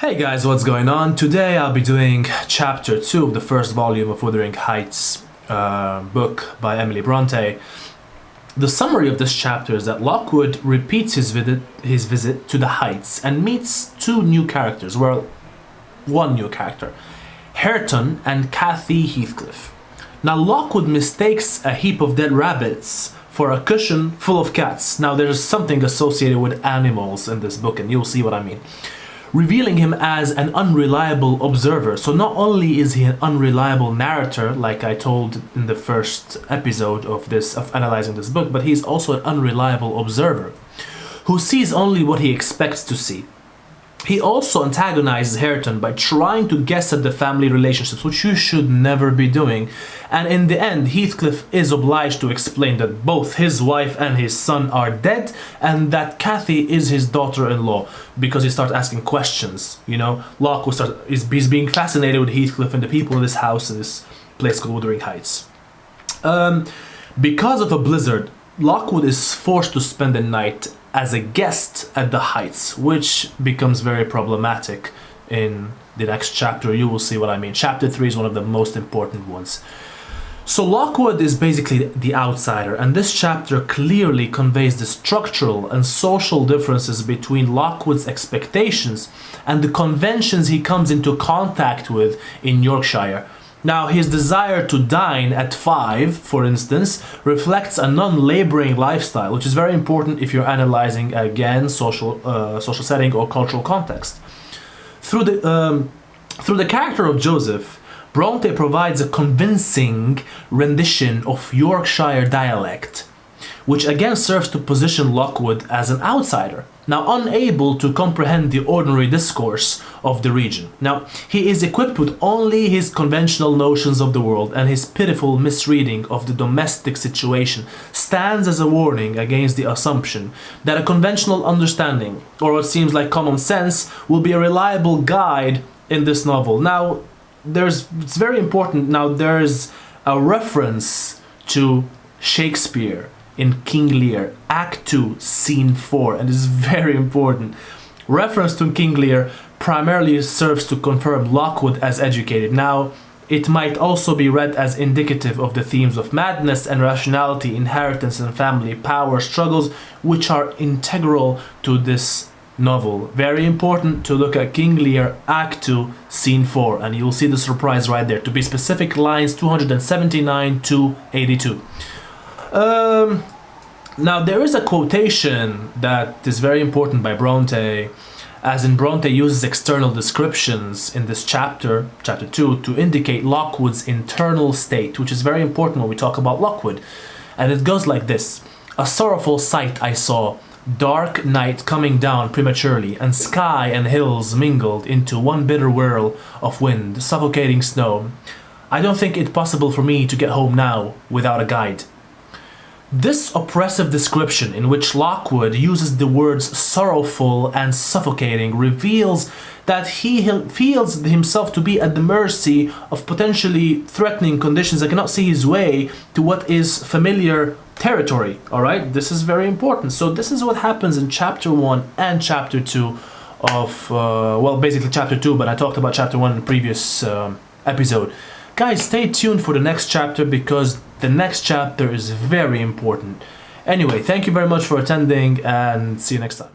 Hey guys, what's going on? Today I'll be doing chapter 2 of the first volume of Wuthering Heights book by Emily Bronte. The summary of this chapter is that Lockwood repeats his visit to the Heights and meets two new characters, well, one new character, Hareton and Cathy Heathcliff. Now Lockwood mistakes a heap of dead rabbits for a cushion full of cats. Now there's something associated with animals in this book and you'll see what I mean. Revealing him as an unreliable observer. So not only is he an unreliable narrator, like I told in the first episode of analyzing this book, but he's also an unreliable observer who sees only what he expects to see. He also antagonizes Hareton by trying to guess at the family relationships, which you should never be doing. And in the end, Heathcliff is obliged to explain that both his wife and his son are dead and that Cathy is his daughter-in-law, because he starts asking questions. You know, Lockwood is being fascinated with Heathcliff and the people in this house in this place called Wuthering Heights. Because of a blizzard, Lockwood is forced to spend the night as a guest at the Heights, which becomes very problematic in the next chapter. You will see what I mean. Chapter 3 is one of the most important ones. So Lockwood is basically the outsider, and this chapter clearly conveys the structural and social differences between Lockwood's expectations and the conventions he comes into contact with in Yorkshire. Now, his desire to dine at 5, for instance, reflects a non-laboring lifestyle, which is very important if you're analyzing, again, social setting or cultural context. Through the character of Joseph, Bronte provides a convincing rendition of Yorkshire dialect, which again serves to position Lockwood as an outsider, now unable to comprehend the ordinary discourse of the region. Now, he is equipped with only his conventional notions of the world, and his pitiful misreading of the domestic situation stands as a warning against the assumption that a conventional understanding, or what seems like common sense, will be a reliable guide in this novel. Now, it's very important, there's a reference to Shakespeare in King Lear, Act 2, Scene 4, and this is very important. Reference to King Lear primarily serves to confirm Lockwood as educated. Now, it might also be read as indicative of the themes of madness and rationality, inheritance and family power struggles, which are integral to this novel. Very important to look at King Lear, Act 2, Scene 4, and you'll see the surprise right there. To be specific, lines 279 to 82. Now there is a quotation that is very important by Bronte, as in Bronte uses external descriptions in this chapter 2, to indicate Lockwood's internal state, which is very important when we talk about Lockwood. And it goes like this: "A sorrowful sight I saw, dark night coming down prematurely, and sky and hills mingled into one bitter whirl of wind, suffocating snow. I don't think it possible for me to get home now without a guide." This oppressive description, in which Lockwood uses the words sorrowful and suffocating, reveals that he feels himself to be at the mercy of potentially threatening conditions that cannot see his way to what is familiar territory. Alright, this is very important. So this is what happens in chapter 1 and chapter 2 of, basically chapter 2, but I talked about chapter 1 in the previous episode. Guys, stay tuned for the next chapter, because the next chapter is very important. Anyway, thank you very much for attending, and see you next time.